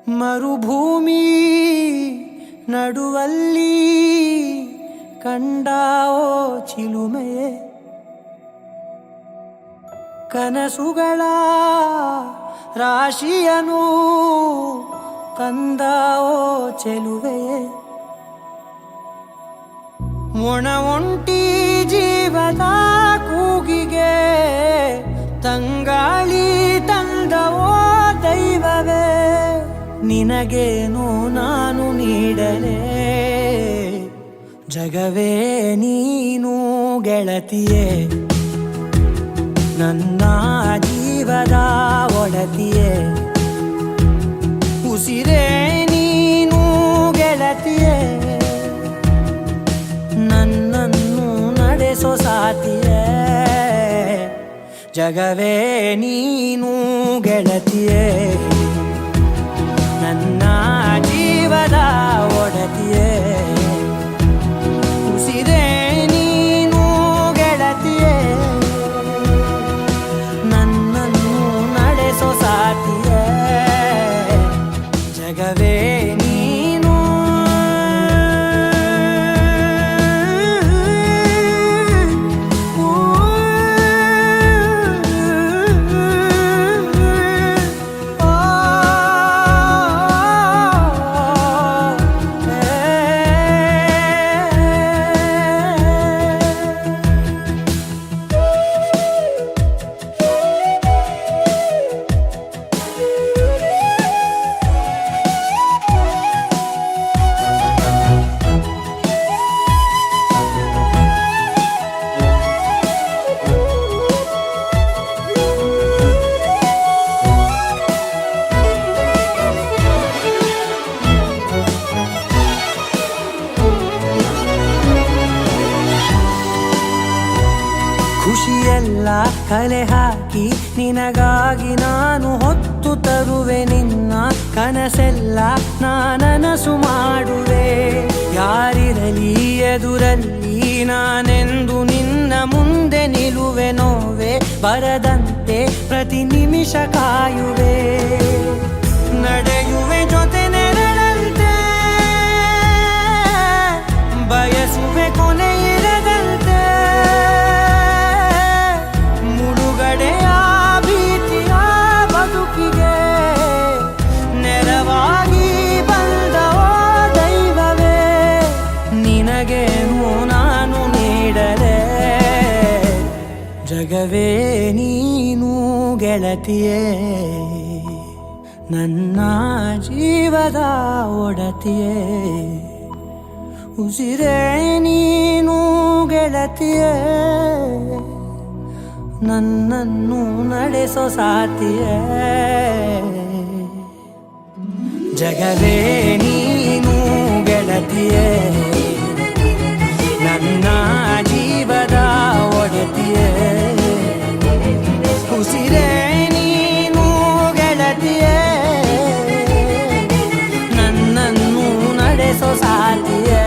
ಮರುಭೂಮಿ ನಡುವಲ್ಲಿ ಕಂಡಾವೋ ಚಿಲುಮೆಯೇ, ಕನಸುಗಳ ರಾಶಿಯನು ತಂದಾವೋ ಚೆಲುವೆಯೇ, ಒಣ ಒಂಟಿ ಜೀವದ ಕೂಗಿಗೆ ತಂಗಾಳಿ ತಂದವೋ ದೈವವೇ, ನಿನಗೇನು ನಾನು ನೀಡಲೇ ಜಗವೇ ನೀನು ಗೆಳತಿಯೇ, ನನ್ನ ಜೀವದ ಒಡತಿಯೇ, ಉಸಿರೇ ನೀನು ಗೆಳತಿಯೇ, ನನ್ನನ್ನು ನಡೆಸೋ ಸಾತಿಯೇ, ಜಗವೇ ನೀನು ಗೆಳತಿಯೇ, ನನ್ನ ಜೀವದ ಒಡತಿಯೇ, ಉಸಿರೇ ನೀನು ಗೆಳತಿಯೇ, ನನ್ನನ್ನು ನಡೆಸೋ ಸಾತಿಯೇ, ಜಗವೇ ನೀನು. ಖುಷಿಯೆಲ್ಲ ಕಲೆ ಹಾಕಿ ನಿನಗಾಗಿ ನಾನು ಹೊತ್ತು ತರುವೆ, ನಿನ್ನ ಕನಸೆಲ್ಲ ನಾನನಸು ಮಾಡುವೆ, ಯಾರಿರಲಿ ಎದುರಲ್ಲಿ ನಾನೆಂದು ನಿನ್ನ ಮುಂದೆ ನಿಲ್ಲುವೆ, ನೋವೆ ಬರದಂತೆ ಪ್ರತಿ ನಿಮಿಷ ಕಾಯುವೆ, ನಡೆಯುವೆ ಜೊತೆ ನೆರಳಂತೆ, ಬಯಸುವೆ ಕೊನೆ ಇರದಂತೆ, ಮುಳುಗಡೆಯ ಭೀತಿಯ ಬದುಕಿಗೆ ನೆರವಾಗಿ ಬಂದವೋ ದೈವವೇ, ನಿನಗೇನು ನಾನು ನೀಡಲೇ ಜಗವೇ ನೀನು ಗೆಳತಿಯೇ, ನನ್ನ ಜೀವದ ಒಡತಿಯೇ, ಉಸಿರೇ ನೀನು ಗೆಳತಿಯೇ, ನನ್ನನ್ನು ನಡೆಸೋ ಸಾತಿಯೇ, ಜಗವೇ ನೀನು ಗೆಳತಿಯೇ, ನನ್ನ ಜೀವದ ಒಡತಿಯೇ, ಉಸಿರೇ ನೀನು ಗೆಳತಿಯೇ, ನನ್ನನ್ನು ನಡೆಸೋ ಸಾತಿಯೇ,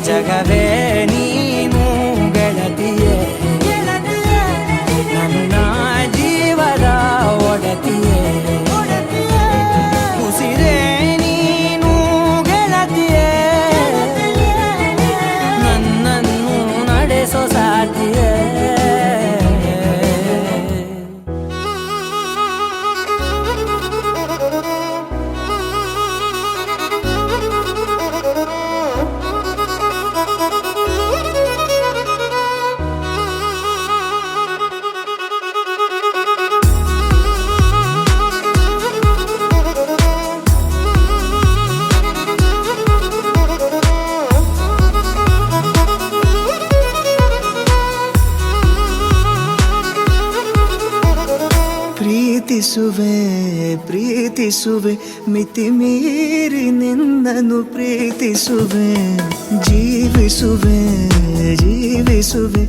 ಜಗವೇ ನೀನು ಗೆಳತಿಯೇ, ನನ್ನ ಜೀವದ ಒಡತಿಯೇ, ಉಸಿರೇ ನೀನು ಗೆಳತಿಯೇ, ನನ್ನನ್ನು ನಡೆಸೋ ಸಾತಿಯೇ. ಪ್ರೀತಿಸುವೆ ಪ್ರೀತಿಸುವೆ ಮಿತಿ ಮೀರಿ ನಿನ್ನನ್ನು ಪ್ರೀತಿಸುವೆ, ಜೀವಿಸುವೆ ಜೀವಿಸುವೆ.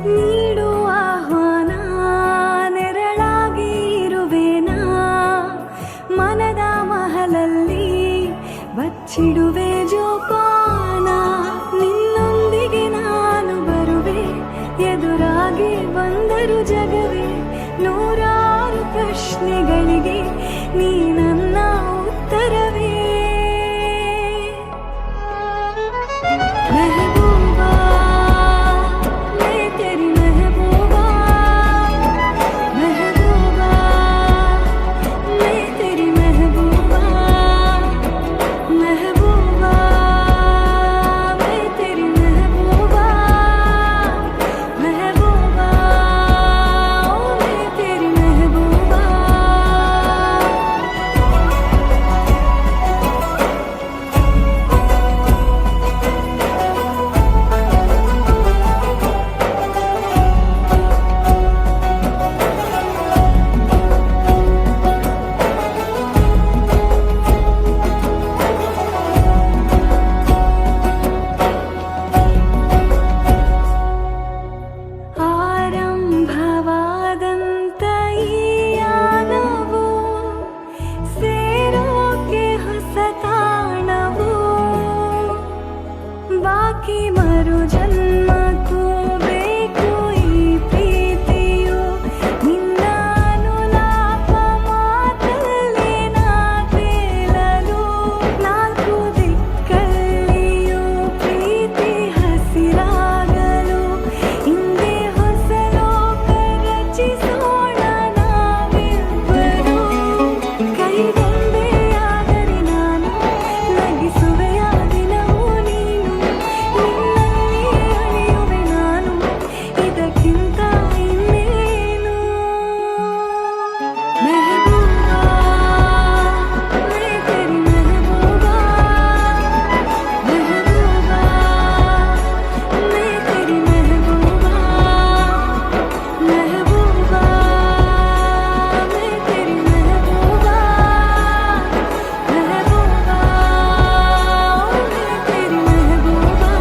ನೀಡು ಆಹ್ವಾನ ನೆರಳಾಗಿ ಇರುವೆನಾ ಮನದ ಮಹಲಲ್ಲಿ ಬಚ್ಚಿಡುವೆ ಜೋಪಾನ ನಿನ್ನೊಂದಿಗೆ ನಾನು ಬರುವೆ ಎದುರಾಗಿ ಬಂದರು ಜಗವೇ ನೂರಾರು ಪ್ರಶ್ನೆಗಳಿಗೆ ನೀ ನನ್ನ ಉತ್ತರವೇ ಮೆಹಬೂಬಾ ಮೈ ತೆರಿ ಮೆಹಬೂಬಾ ಮೆಹಬೂಬಾ ಮೈ ತೆರಿ ಮೆಹಬೂಬಾ ಮೆಹಬೂಬಾ ಮೈ ತೆರಿ ಮೆಹಬೂಬಾ ಮೆಹಬೂಬಾ ಮೈ ತೆರಿ ಮೆಹಬೂಬಾ ಆರಂಭವಾದಂತ ಈ ಯಾನವು ಸೇರೋಕೆ ಹೊಸ ತಾಣವು ಬಾಕಿ ಮರು ಜನ್ಮಕ್ಕೂ ಬೇಕು ಈ ಪ್ರೀತಿಯು ನಿನ್ನ ಅನುಲಾಪ ಮಾತಲ್ಲಿ ನಾ ತೇಲಲು ನಾಲ್ಕು ದಿಕ್ಕಲ್ಲಿಯೂ ಪ್ರೀತಿ ಹಸಿರಾಗಲು ಹಿಂದೆ ಹೊಸ ಲೋಕ ರಚಿಸೋಣ ನಾವಿಬ್ಬರು ಕೈಗೊಂಬೆಯಾದರೆ ನಾನು ನಗಿಸುವೆಯ ದಿನವೂ ನೀನು ನಿನ್ನಲ್ಲಿ ಅಳಿಯುವೆ ನಾನು ಇದಕ್ಕಿಂತ ಇನ್ನೇನು ಮೆಹಬೂಬಾ ಮೈ ತೆರಿ ಮೆಹಬೂಬಾ ಮೆಹಬೂಬಾ ಮೈ ತೆರಿ ಮೆಹಬೂಬಾ ಮೆಹಬೂಬಾ ಮೈ ತೆರಿ ಮೆಹಬೂಬಾ ಮೆಹಬೂಬಾ ಮೈ ತೆರಿ ಮೆಹಬೂಬಾ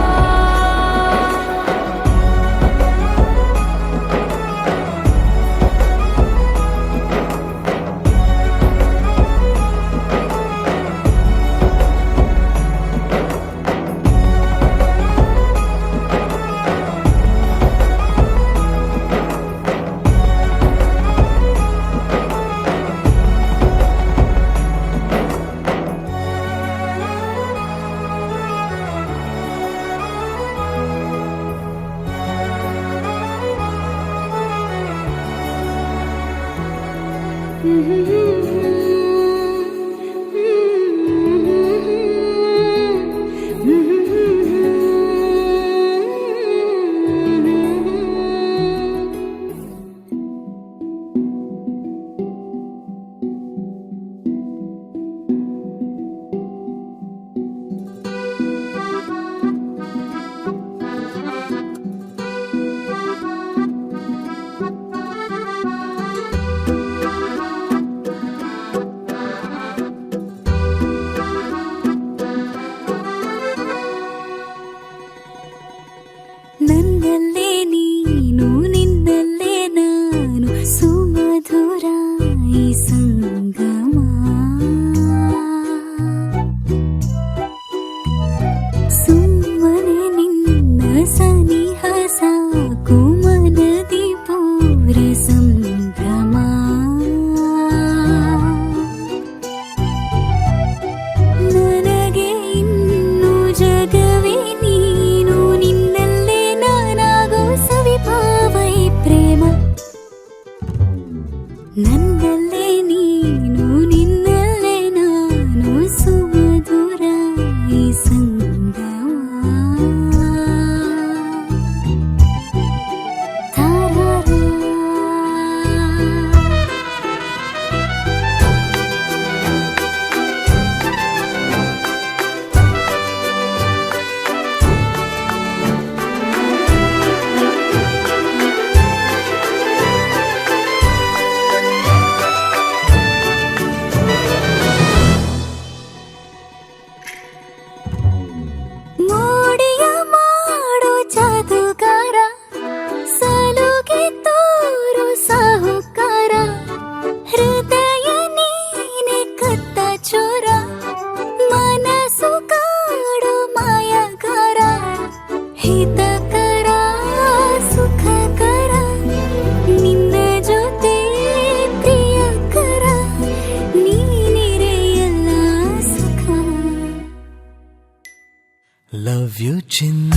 ಲವ್ ಯು ಚಿನ್ನ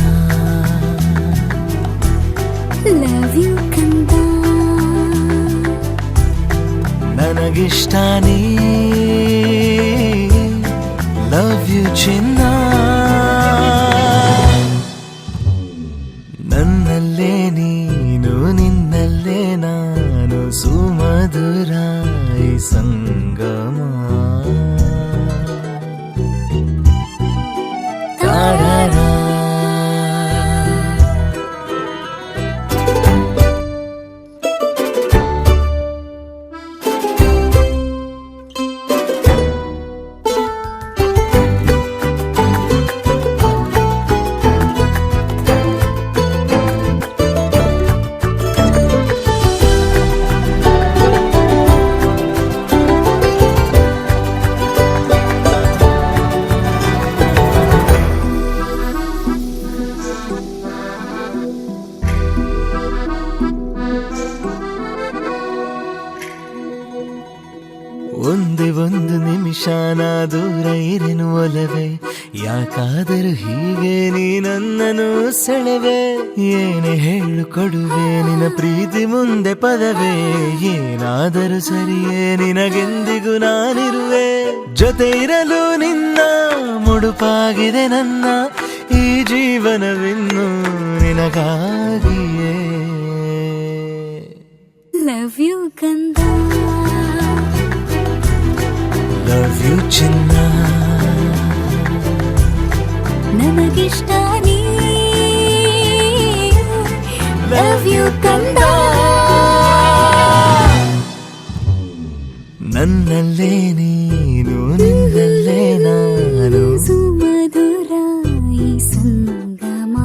ಲವ್ ಯು ಕಂದ ನನಗಿಷ್ಟ ನೀ ಲವ್ ಯು ಚಿನ್ನ ನನ್ನಲ್ಲೇ ನೀನು ನಿನ್ನಲ್ಲೇ ನಾನು ಸುಮಧುರ ಈ ಸಂಗಮ ತಾರಾರ ಒಂದೇ ಒಂದು ನಿಮಿಷ ನಾ ದೂರ ಇರೆನು ಒಲವೇ ಯಾಕಾದರೂ ಹೀಗೆ ನೀ ನನ್ನನ್ನು ಸೆಳೆವೆ ಏನೇ ಹೇಳು ಕೊಡುವೆ ನಿನ್ನ ಪ್ರೀತಿ ಮುಂದೆ ಪದವೇ ಏನಾದರೂ ಸರಿಯೇ ನಿನಗೆಂದಿಗೂ ನಾನಿರುವೆ ಜೊತೆ ಇರಲು ನಿನ್ನ ಮುಡುಪಾಗಿದೆ ನನ್ನ ಈ ಜೀವನವಿನ್ನು ನಿನಗಾಗಿಯೇ ಲವ್ ಯು ಕಂದ ಲವ್ ಯು ಚಿನ್ನ ನನಗಿಷ್ಟ ನೀ ಲವ್ ಯು ಕಂದ ನನ್ನಲ್ಲೇ ನೀನು ನಿನ್ನಲ್ಲೇ ನಾನು ಸುಮಧುರ ಈ ಸಂಗಮ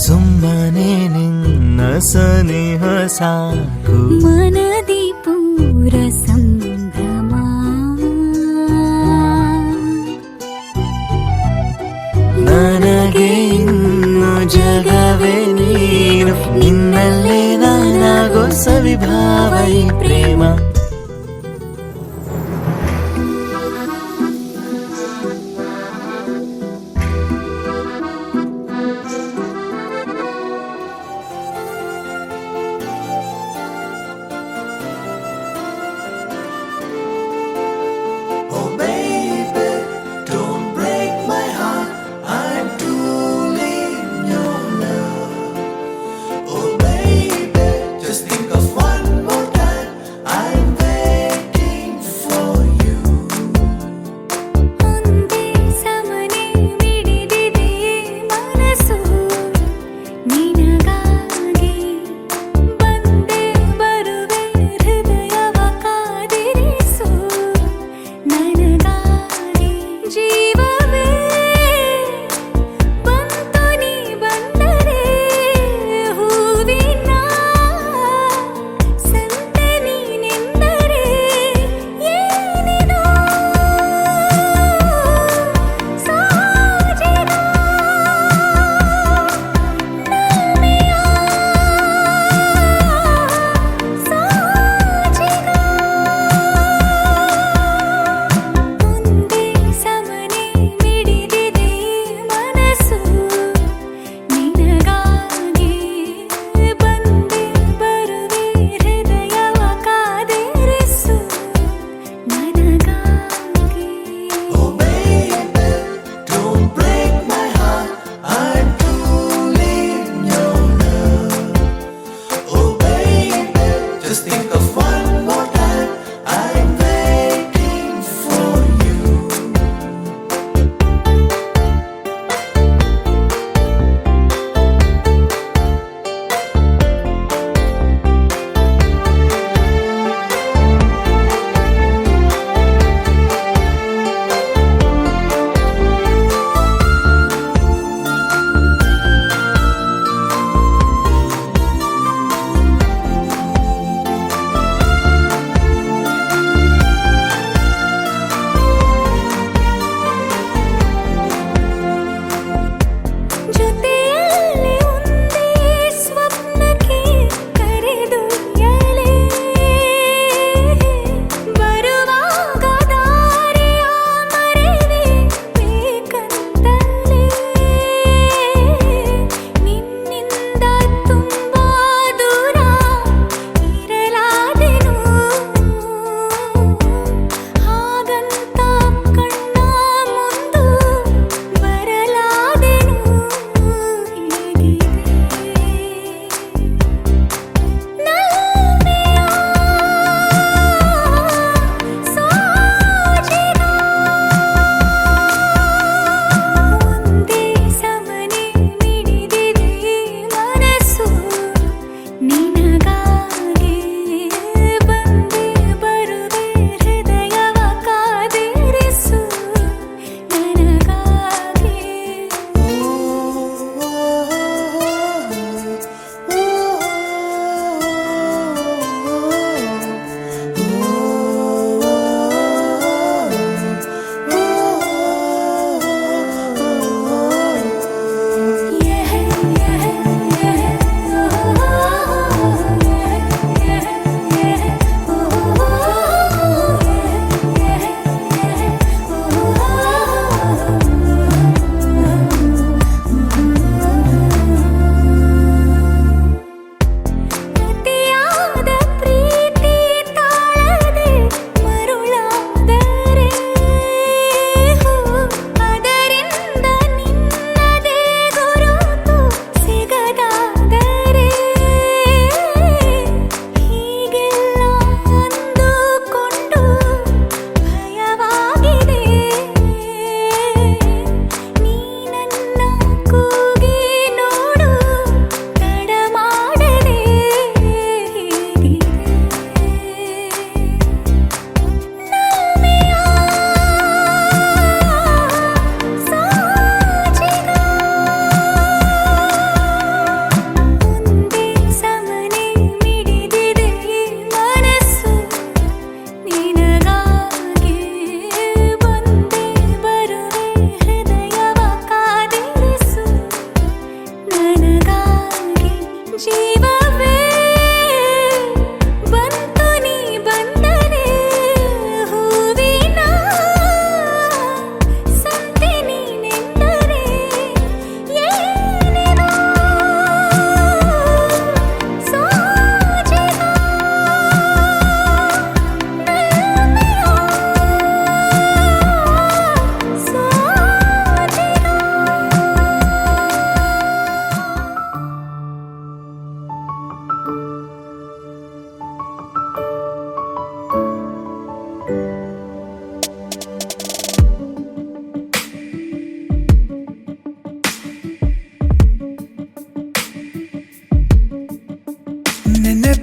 ಸುಮ್ಮನೆ ನಿನ್ನ ಸನಿಹ ಸಾಕು ಮನದಿ ಪೂರ ಸಂಭ್ರಮ ನನಗೆ ಇನ್ನು ಜಗವೇ ನೀನು ನಿನ್ನಲ್ಲೇ ನಾನಾಗೋ ಸವಿಭಾವ ಈ ಪ್ರೇಮ Oh baby, don't break my heart. I'm truly in your love. Oh baby, just think of one more time. I'm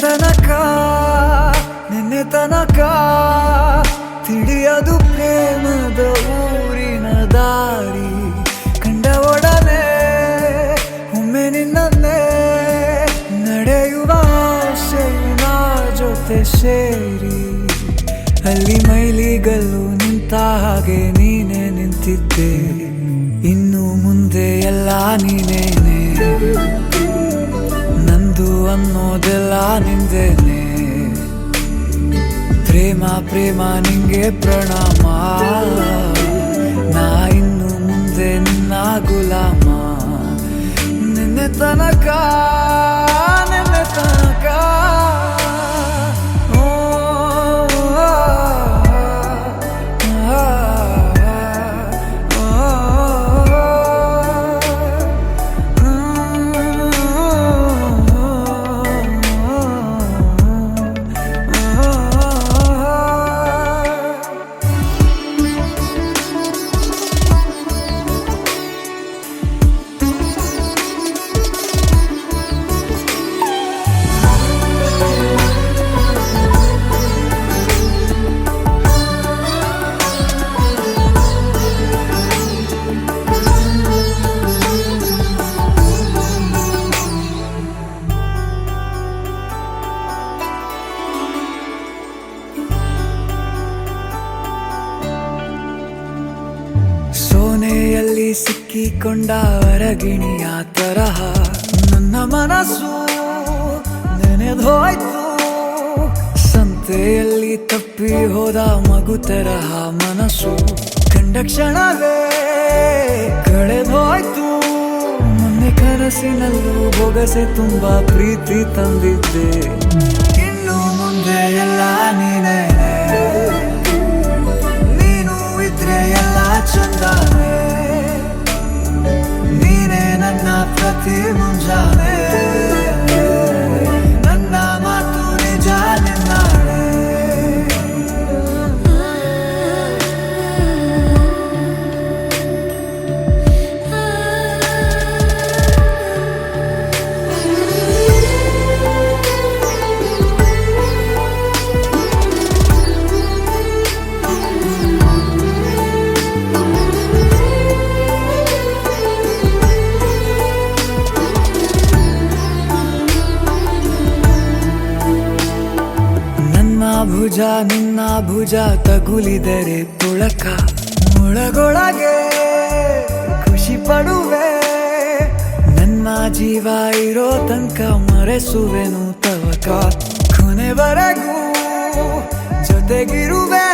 ತನಕ ನಿನ್ನೆ ತನಕ ತಿಳಿಯದು ಪ್ರೇಮದ ಊರಿನ ದಾರಿ ಕಂಡ ಒಡನೆ ಒಮ್ಮೆ ನಿನ್ನೇ ನಡೆಯುವ ಆಸೆಯ ಜೊತೆ ಸೇರಿ ಅಲ್ಲಿ ಮೈಲಿಗಲ್ಲು ನಿಂತ ಹಾಗೆ ನೀನೆ ನಿಂತಿದ್ದೆ ಇನ್ನು ಮುಂದೆ ಎಲ್ಲ ನೀನೇನೆ ನಂದು ಅನ್ನೋದೆಲ್ಲ ನಿಂದೇನೆ ಪ್ರೇಮ ಪ್ರೇಮ ನಿಂಗೆ ಪ್ರಣಾಮ ನಾ ಇನ್ನು ಮುಂದೆ ನಿನ್ನ ಗುಲಾಮ ನಿನ್ನೆ ತನಕ ನಿನ್ನೆ ತನಕ ಸೋನೆಯಲ್ಲಿ ಸಿಕ್ಕಿಕೊಂಡ ಹೊರಗಿಣಿಯ ತರಹ ನನ್ನ ಮನಸ್ಸು ನೆನೆದೋಯ್ತು ಸಂತೆಯಲ್ಲಿ ತಪ್ಪಿ ಹೋದ ಮಗು ತರಹ ಮನಸ್ಸು ಕಂಡ ಕ್ಷಣವೇ ಕಳೆದೋಯ್ತು ಮೊನ್ನೆ ಕನಸಿನಲ್ಲೂ ಬೊಗಸೆ ತುಂಬಾ ಪ್ರೀತಿ ತಂದಿದ್ದೆ ಇನ್ನು ಮುಂದೆ ಎಲ್ಲ ನೀನೇ ಎಲ್ಲ ಚಂದಾನೆ ನೀನೇ ನನ್ನ ಪ್ರತಿ ಮುಂಜಾನೆ ನನ್ನ ಮಾತು ನಿಜ ನಿನ್ನಾಳೆ ಭುಜ ನಿನ್ನ ಭುಜ ತಗುಲಿದರೆ ತುಳಕ ಒಳಗೊಳಗೆ ಖುಷಿ ಪಡುವೆ ನನ್ನ ಜೀವ ಇರೋ ತನಕ ಮರೆಸುವೆನು ತವಕ ಕೊನೆವರೆಗೂ ಜೊತೆಗಿರುವೆ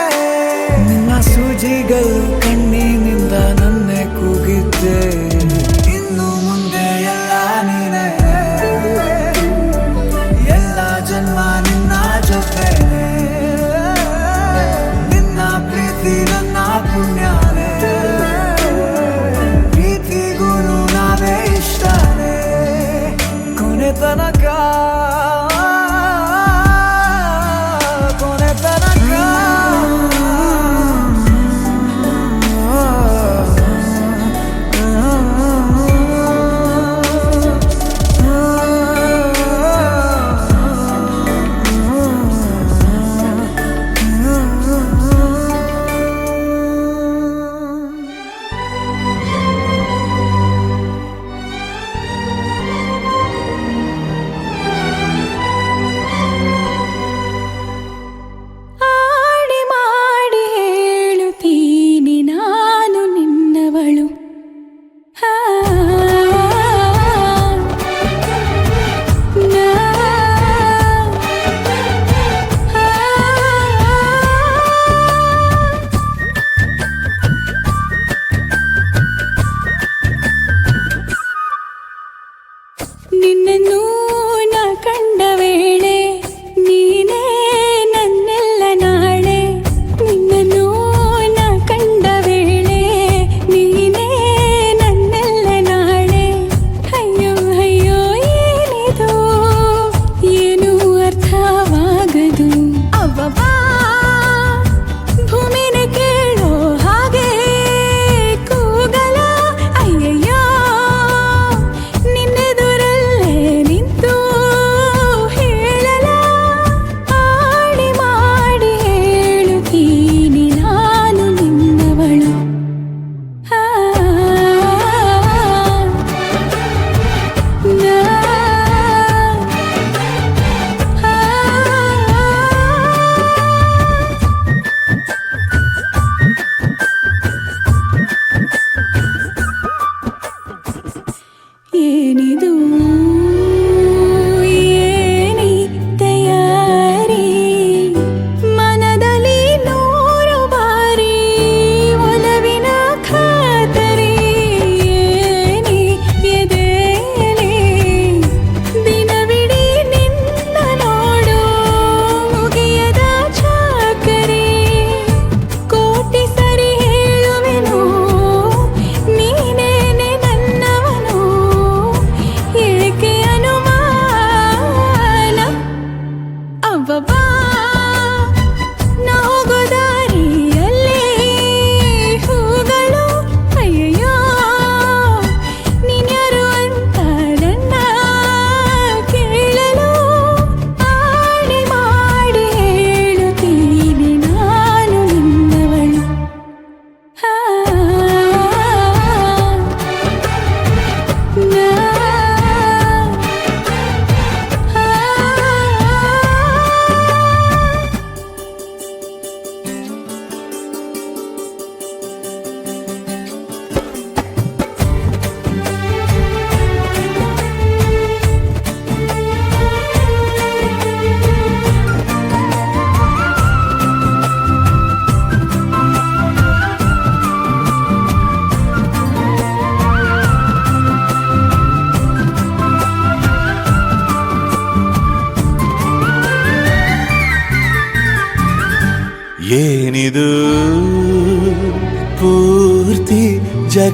ನಿನ್ನ ಸೂಜಿಗಳು ಕಣ್ಣಿನಿಂದ ನನ್ನೆ ಕೂಗಿದ್ದೆ ಇನ್ನು ಮುಂದೆ ಎಲ್ಲ ನೀನೇ ಎಲ್ಲ ಜನ್ಮ ನಿನ್ನ ಜೊತೆ ನನ್ನ ಪುಣ್ಯನೇ ಪ್ರೀತಿಗೂ ನಾವೇ ಇಷ್ಟನೇ ಕೊನೆ ತನಕ ಕೊನೆ ತನಕ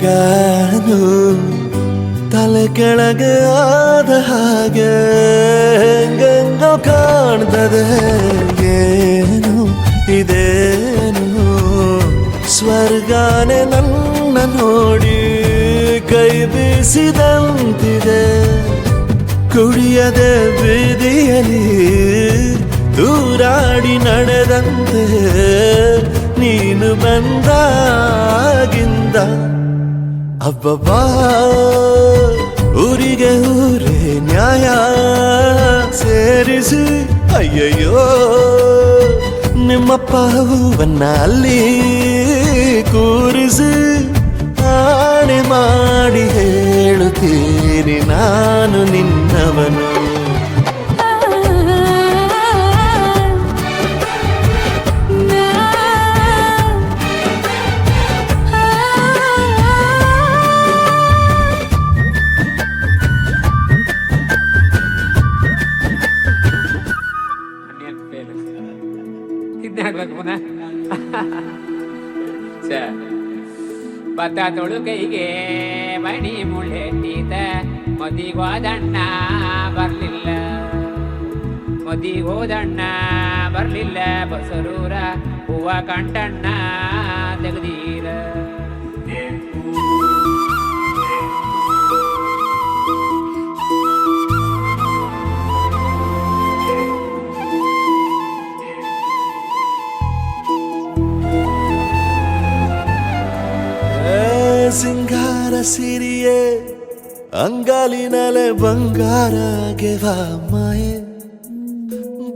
ಜಗಾನು ತಲೆ ಕೆಳಗೆ ಆದ ಹಾಗೆ ಹೆಂಗೆಂಗೋ ಕಾಣ್ತದೆ. ಏನು ಇದೇನು ಸ್ವರ್ಗಾನೆ ನನ್ನ ನೋಡಿ ಕೈ ಬೀಸಿದಂತಿದೆ. ಕುಡಿಯದೆ ಬೀದಿಯಲ್ಲಿ ದೂರಾಡಿ ನಡೆದಂತೆ ನೀನು ಬಂದಾಗಿಂದ ಅಬ್ಬಬ್ಬಾ ಊರಿಗೆ ಊರೇ ನ್ಯಾಯ ಸೇರಿಸಿ ಅಯ್ಯಯ್ಯೋ ನಿಮ್ಮಪ್ಪ ಹೂವನ್ನ ಅಲ್ಲಿ ಕೂರಿಸಿ ಆಣೆ ಮಾಡಿ ಹೇಳುತ್ತೀನಿ ನಾನು ನಿನ್ನವನು. ಇದ್ನಾಗ್ಬೇಕು ಪುನಃ. ಭತ್ತ ತೊಳು ಕೈಗೆ ಮಣಿ ಮುಳ್ಳೆಟ್ಟೀತ ಮದಿಗೋದಣ್ಣ ಬರ್ಲಿಲ್ಲ, ಮದಿಗೋದಣ್ಣ ಬರ್ಲಿಲ್ಲ, ಬಸರೂರ ಹೂವ ಕಂಟಣ್ಣ ತೆಗ್ದೀರ. ಸಿಂಗಾರ ಸಿರಿಯೇ ಅಂಗಾಲಿನಲೆ ಬಂಗಾರ ಗೆವಾ ಮಾಯೆ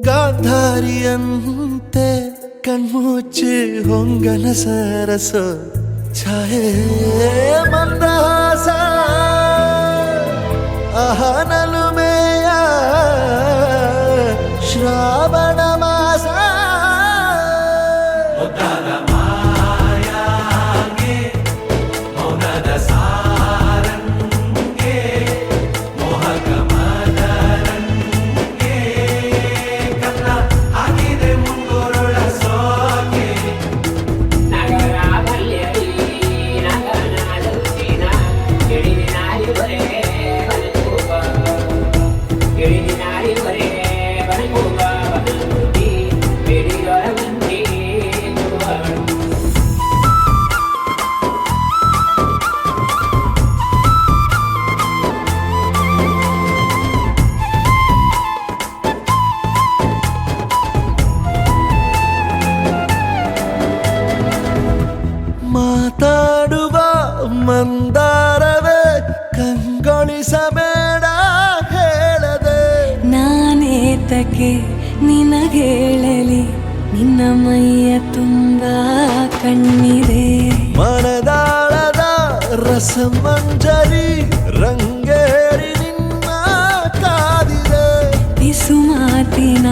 ಗಾಂಧಾರಿಯಂತೆ ಕಣ್ಮುಚ್ಚಿ ಹೊಂಗನ ಸರಸ ಛಾಯೆ ಮಂದಹಾಸ ಅಹನಲುಮೆಯ ಶ್ರಾವಣ ಮಾಸ ಮಾತಾಡುವ ಮಂದಾರವೇ ಕಂಗೊಳಿಸಬೇಡ ಹೇಳದೆ ನಾನೇತಕ್ಕೆ ನಿನಗೇಳಲಿ ನಿನ್ನ ಮೈಯ ತುಂಬ ಕಣ್ಣಿದೆ. ಮನದಾಳದ ರಸಮಂಜರಿ ರಂಗೇರಿ ನಿನ್ನ ಕಾದಿದೆ. ಬಿಸು ಮಾತಿನ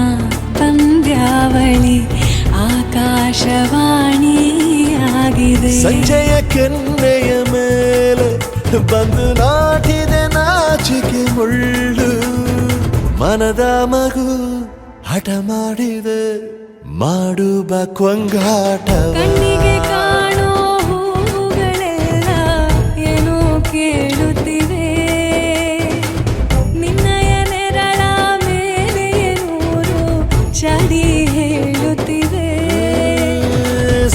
ಪಂದ್ಯಾವಳಿ ಆಕಾಶವಾಣಿಯಾಗಿದೆ. ಸಂಜೆಯ ಕೆನ್ನೆಯ ಮೇಲೆ ಬಂದು ನಾಟಿದೆ ನಾಚಿಕೆ ಮುಳ್ಳು. ಮನದ ಮಗು ಹಠ ಮಾಡಿದೆ ಮಾಡುವ ಕೊಂಗಾಟ. ಕಣ್ಣಿಗೆ ಕಾಣೋ ಹೂಗಳೆಲ್ಲ ಏನೋ ಕೇಳುತ್ತಿವೆ. ನಿನ್ನಯ ನೆರಳ ಮೇಲೆ ನೂರು ಚಡಿ ಹೇಳುತ್ತಿವೆ.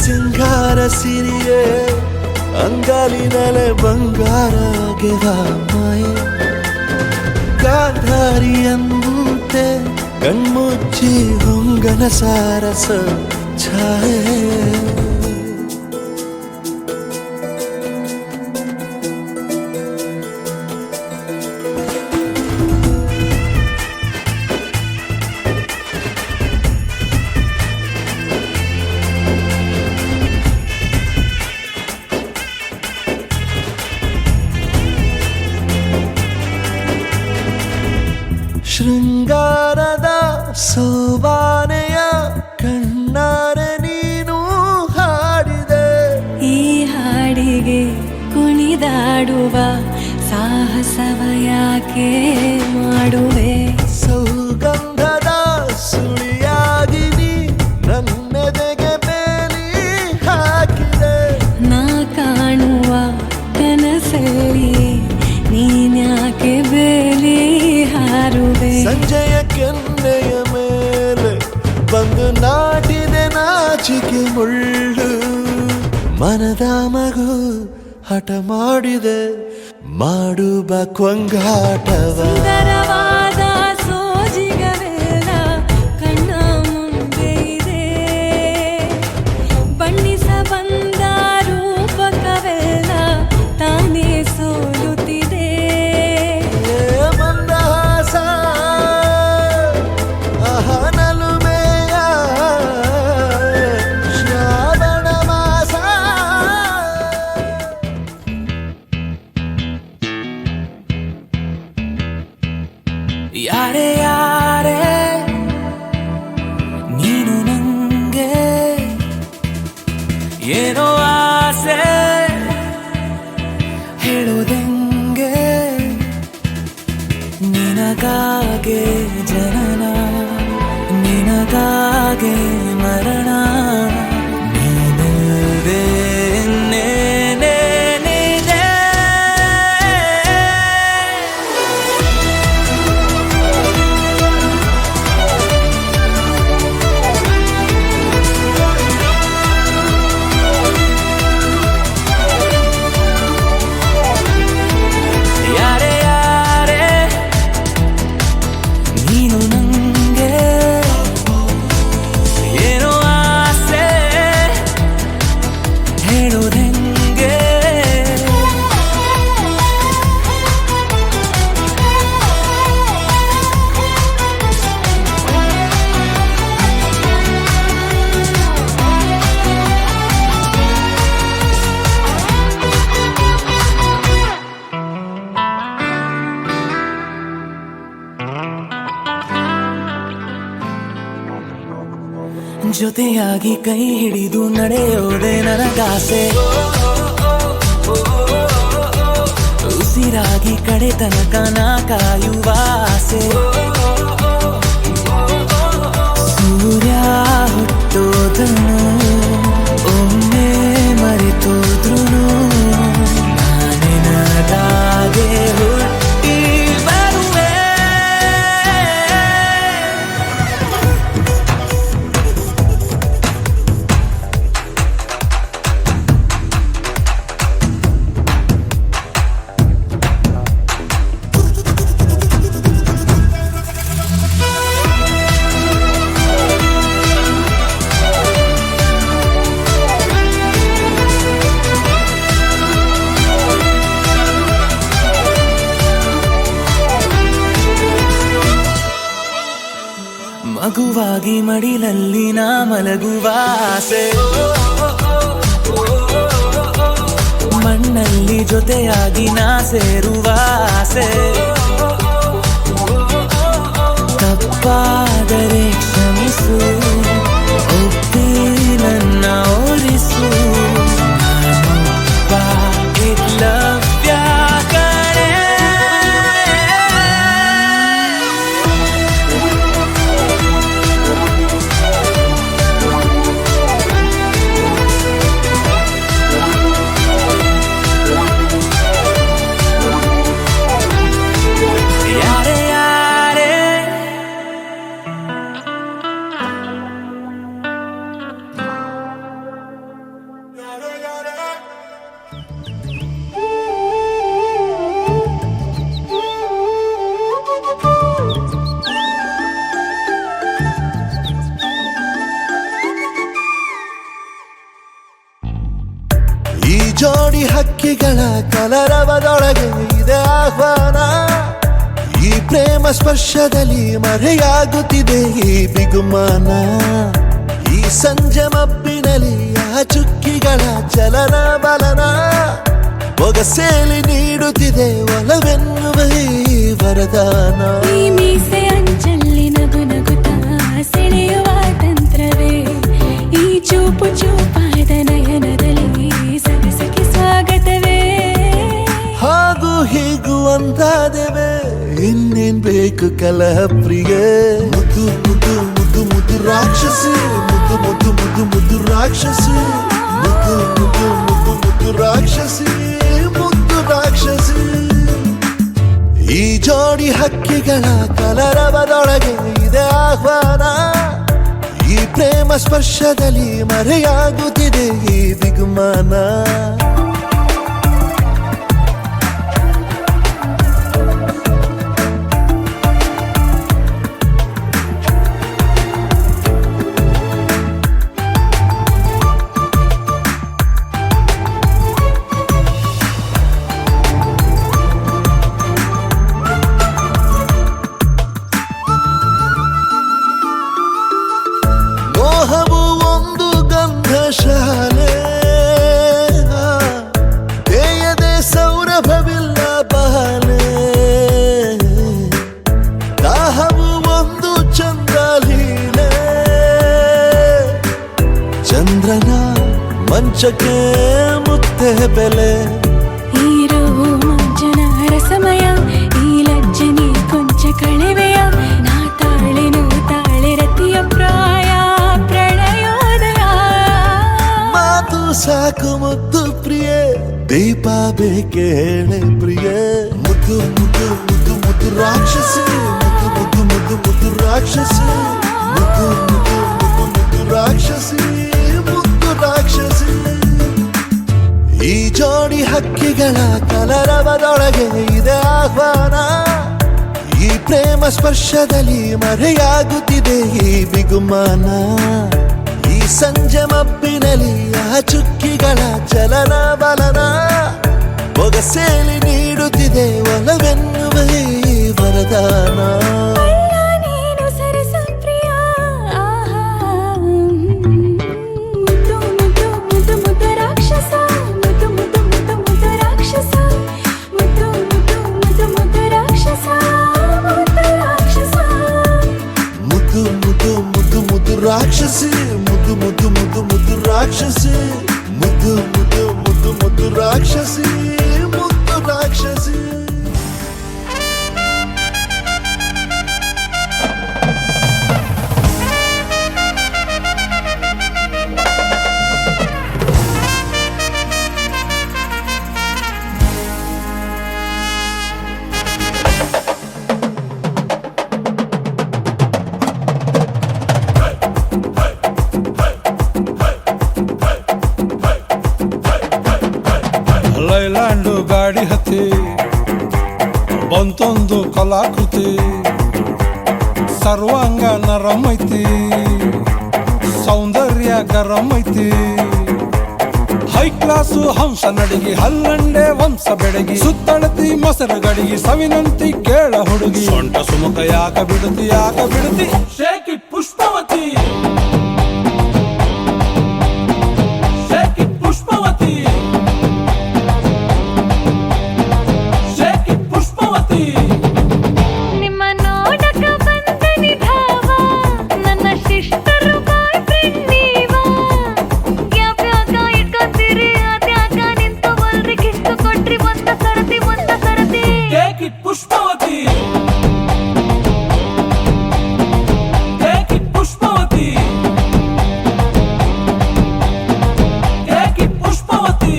ಸಿಂಗಾರ ಸಿರಿಯೇ ಅಂಗಾಲಿನಲೆ ಬಂಗಾರ ಗೆವಾ ಮಾಯೆ ಗಾಂಧಾರಿಯಂತೆ ಕಣ್ಮುಚ್ಚಿ ಹೊಂಗನ ಸಾರಸ ಛಾಯೆ. ಶೃಂಗಾರದ ಸೋಬಾನೆಯ ಕಣ್ಣಾರೆ ನೀನು ಹಾಡಿದೆ. ಈ ಹಾಡಿಗೆ ಕುಣಿದಾಡುವ ಸಾಹಸವ ಯಾಕೆ ಮಾಡುವೆ. ಸೌಗಂಧದ ಸುಳಿಯಾಗಿ ನೀ ನನ್ನೆದೆಗೆ ಬೇಲಿ ಹಾಕಿದೆ. ನಾ ಕಾಣುವ ಸಂಜೆಯ ಕೆನ್ನೆಯ ಮೇಲೆ ಬಂದು ನಾಟಿದೆ ನಾಚಿಕೆ ಮುಳ್ಳು. ಮನದ ಮಗು ಹಠ ಮಾಡಿದೆ ಮಾಡುವ ಕೊಂಗಾಟವ. ಸುಂದರವಾದ ಸೋಜಿಗವೆಲ್ಲ ಕಣ್ಣ ಮುಂದೆ ಇದೆ, ಬಣ್ಣಿಸ ಬಂದ ರೂಪಕವೆಲ್ಲ ತಾನೇ ಸೋಲುತ್ತಿದೆ. ಮಂದಹಾಸ ಅಹನಲುಮೆಯ ಶ್ರಾವಣ ಮಾಸ. ಯಾರೇ ಯಾರೇ ನೀನು ನಂಗೆ ಏನೋ ಆಸೆ ಹೇಳುವುದೆಂಗೆ. ನಿನಗಾಗೆ ಜನನ ನಿನಗಾಗೆ ಮರಣ ನೀನಿದೆ ಇನ್ನೇನೇನಿದೆ. ಯಾರೇ ಯಾರೇ ನೀನು ನಂಗೆ ಏನೋ ಆಸೆ ಹೇಳುವುದೆಂಗೆ. ಜೊತೆಯಾಗಿ ಕೈ ಹಿಡಿದು ನಡೆಯೋದೆ ನನಗಾಸೆ, ಉಸಿರಾಗಿ ಕಡೆ ತನಕ ನಾ ಕಾಯುವ ಆಸೆ. ಸೂರ್ಯ ಹುಟ್ಟೋದನು ಒಮ್ಮೆ ಮರೆತೋದ್ರು ನಾನಿನದಾಗೆ ಹುಟ್ಟಿ ಬರುವೆ. ಮಗುವಾಗಿ ಮಡಿಲಲ್ಲಿ ನಾ ಮಲಗುವ ಆಸೆ, ಮಣ್ಣಲ್ಲಿ ಜೊತೆಯಾಗಿ ನಾ ಸೇರುವ ಆಸೆ. ತಪ್ಪಾದರೆ ಕ್ಷಮಿಸು, ಒಪ್ಪಿ ನನ್ನ ಓರಿಸು. ನಾನೊಬ್ಬ ಏಕಲವ್ಯ ಕಣೆ. ಯಾರೇ ಯಾರೇ ಈ ಜೋಡಿ ಹಕ್ಕಿಗಳ ಕಲರವದೊಳಗೆ ಇದೆ ಆಹ್ವಾನ. ಈ ಪ್ರೇಮ ಸ್ಪರ್ಶದಲ್ಲಿ ಮರೆಯಾಗುತ್ತಿದೆ ಈ ಬಿಗುಮಾನ. ಈ ಸಂಜೆ ಮಬ್ಬಿನಲ್ಲಿ ಆ ಚುಕ್ಕಿಗಳ ಚಲನ ಬಲನ ಬೊಗಸೇಲಿ ನೀಡುತ್ತಿದೆ ಒಲವೆನ್ನುವ ಈ ವರದಾನ. ಈ ಮೀಸೆ ಅಂಚಲ್ಲಿ ನಗು ನಗುತ್ತಾ ಸೆಳೆಯುವ ತಂತ್ರವೇ, ಈ ಚೂಪು ಚೂಪಾದ ನಯನದಲ್ಲಿ ಸರಸಕ್ಕೆ ಸ್ವಾಗತವೇ. ಹಾಗೂ ಹೀಗೂ ಅಂತಾದೆವೆ ಇನ್ನೇನ್ ಬೇಕು ಕಲಹ ಪ್ರಿಯೆ. ಮುದ್ದು ಮುದ್ದು ಮುದ್ದು ಮುದ್ದು ರಾಕ್ಷಸಿ, ಮುದ್ದು ಮುದ್ದು ಮುದ್ದು ಮುದ್ದು ರಾಕ್ಷಸಿ, ಮುದ್ದು ಮುದ್ದು ಮುದ್ದು ಮುದ್ದು ರಾಕ್ಷಸಿ, ಮುದ್ದು ರಾಕ್ಷಸಿ. ಈ ಜೋಡಿ ಹಕ್ಕಿಗಳ ಕಲರವದೊಳಗೆ ಇದೆ ಆಹ್ವಾನ, ಈ ಪ್ರೇಮ ಸ್ಪರ್ಶದಲ್ಲಿ ಮರೆಯಾಗುತ್ತಿದೆ ಈ ದಿಗ್ಮಾನ. ಮೋಹವು ಒಂದು ಗಂಧಶಾಲೆ, ತೇಯದೆ ಸೌರಭವಿಲ್ಲ ಬಾಲೆ. ದಾಹವು ಒಂದು ಚಂದ್ರಲೀಲೆ, ಚಂದ್ರನ ಮಂಚಕ್ಕೆ ಮುತ್ತೆ ಬೆಲೆ. ಈರೋ ಮಂಜನ ರಸಮಯ, ಈ ಲಜ್ಜನೆ ಕೊಂಚ ಕಳೆವೆಯ. ನಾ ತಾಳೆನು ತಾಳೆ ರತಿಯ ಪ್ರಾಯ ಪ್ರಣಯೋದಯ. ಮಾತು ಸಾಕು ಮುದ್ದು ಪ್ರಿಯೆ, ದೀಪ ಬೇಕೆ ಹೇಳೆ ಪ್ರಿಯೆ. ಮುದ್ದು ಮುದ್ದು ಮುದ್ದು ಮುದ್ದು ರಾಕ್ಷಸಿ, ಮುದ್ದು ಮುದ್ದು ಮುದ್ದು ಮುದ್ದು ರಾಕ್ಷಸಿ, ಮುದ್ದು ಮುದ್ದು ಮುದ್ದು ಮುದ್ದು ರಾಕ್ಷಸಿ, ಮುದ್ದು ರಾಕ್ಷಸಿ. ಈ ಜೋಡಿ ಹಕ್ಕಿಗಳ ಕಲರವದೊಳಗೆ ಇದೆ ಆಹ್ವಾನ, ಈ ಪ್ರೇಮ ಸ್ಪರ್ಶದಲ್ಲಿ ಮರೆಯಾಗುತ್ತಿದೆ ಈ ಬಿಗುಮಾನ. ಈ ಸಂಜೆ ಮಬ್ಬಿನಲ್ಲಿ ಆ ಚುಕ್ಕಿಗಳ ಚಲನ ಬಲನ, ಬೊಗಸೇಲಿ ನೀಡುತ್ತಿದೆ ಒಲವೆನ್ನುವ ಈ ವರದಾನ. ಅಲ್ಲ ನೀನು ಸರಸ ಪ್ರಿಯ, ಆಹಾ. ಮುದ್ದು ಮುದ್ದು ಮುದ್ದು ಮುದ್ದು ರಾಕ್ಷಸ, ಮುದ್ದು ಮುದ್ದು ಮುದ್ದು ಮುದ್ದು ರಾಕ್ಷಸ, ಮುದ್ದು ಮುದ್ದು ಮುದ್ದು ಮುದ್ದು ರಾಕ್ಷಸ, ಮುದ್ದು ರಾಕ್ಷಸ. ಮುದ್ದು ಮುದ್ದು ಮುದ್ದು ಮುದ್ದು ರಾಕ್ಷಸಿ, ಮುದ್ದು ಮುದ್ದು ಮುದ್ದು ಮುದ್ದು ರಾಕ್ಷಸಿ, ಮುದ್ದು ಮುದ್ದು ಮುದ್ದು ಮುದ್ದು ರಾಕ್ಷಸಿ, ಮುದ್ದು ರಾಕ್ಷಸಿ. ಲೈಲ್ಯಾಂಡು ಗಾಡಿ ಹತ್ತಿ ಬಂತೊಂದು ಕಲಾಕೃತಿ, ಸರ್ವಾಂಗ ನರಮೈತಿ, ಸೌಂದರ್ಯ ಗರಮೈತಿ. ಹೈ ಕ್ಲಾಸು ಹಂಸ ನಡಿಗಿ, ಹಲ್ಲಂಡೆ ವಂಶ ಬೆಡಗಿ, ಸುತ್ತಳತಿ ಮೊಸರು ಗಡಿಗಿ, ಸವಿನಂತಿ ಕೇಳ ಹುಡುಗಿ. ಸೊಂಟ ಸುಮುಖ ಯಾಕ ಬಿಡುತ್ತಿ ಯಾಕ ಬಿಡುತ್ತಿ, ಶೇಕಿ ಪುಷ್ಪವತಿ, ಶೇಕಿ ಪುಷ್ಪವತಿ, ಶೇಕಿ ಪುಷ್ಪವತಿ. ನಿಮ್ಮ ನೋಡಕ ಬಂದನಿ ಭಾವ, ನನ್ನ ಶಿಷ್ಟರು ಬಾಯ್ ಫ್ರೆಂಡ್ ನೀವ. ಯಾವ್ಯಾಕ ಇಟ್ಕೊತೀರಿ ಅದ್ಯಾಕ ನಿಂತು ಬಲ್ರಿ, ಕಿಸ್ತು ಕೊಟ್ರಿ ಒಂದ ಸರತಿ ಒಂದ ಸರತಿ. ಶೇಕಿ ಪುಷ್ಪವತಿ, ಶೇಕಿ ಪುಷ್ಪವತಿ, ಶೇಕಿ ಪುಷ್ಪವತಿ.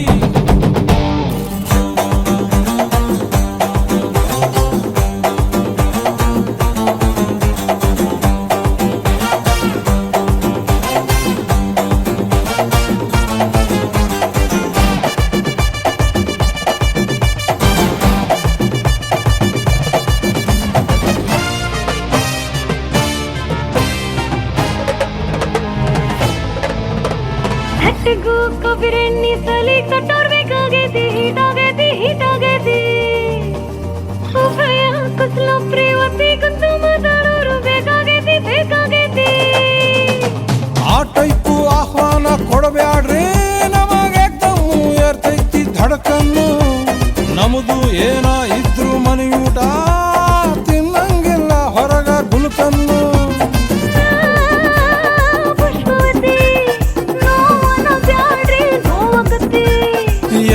ಹಟ್ಟಿಗೂ ಕೊಬ್ಬಿರೆಣ್ಣಿ ಸಲಿ ಕಟ್ಟೋರ್ಬೇಕಾಗೈತಿ, ಹೀಟಾಗೈತಿ ಹೀಟಾಗೈತಿ. ಉಭಯ ಕುಸ್ಲ ಪ್ರೇವತಿ ಕುಂತು ಮಾತಾಡೋರು ಬೇಕಾಗೈತಿ ಬೇಕಾಗೈತಿ. ಆ ಟೈಪು ಆಹ್ವಾನ ಕೊಡಬ್ಯಾಡ್ರಿ, ನಮಗೆ ದಮ್ಮು ಏರ್ತೈತಿ ಧಡಕನ್ನು. ನಮ್ದು ಏನ ಇದ್ರು ಮನೆಯೂಟ, ತಿನ್ನಂಗಿಲ್ಲ ಹೊರಗ ಗುಲ್ಕನ್ನು. ಪುಷ್ಪವತಿ, ನೋವನ ಬ್ಯಾಡ್ರಿ ನೋವಾಗತ್ತಿ.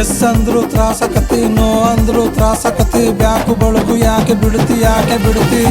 ಎಸ್ ಅಂದ್ರು ತ್ರಾಸಕತಿ, ನೋ ಅಂದ್ರು ತ್ರಾಸಕತಿ. ಬ್ಯಾಕು ಬಳಗು ಯಾಕೆ ಬಿಡುತ್ತಿ ಯಾಕೆ ಬಿಡುತ್ತಿ.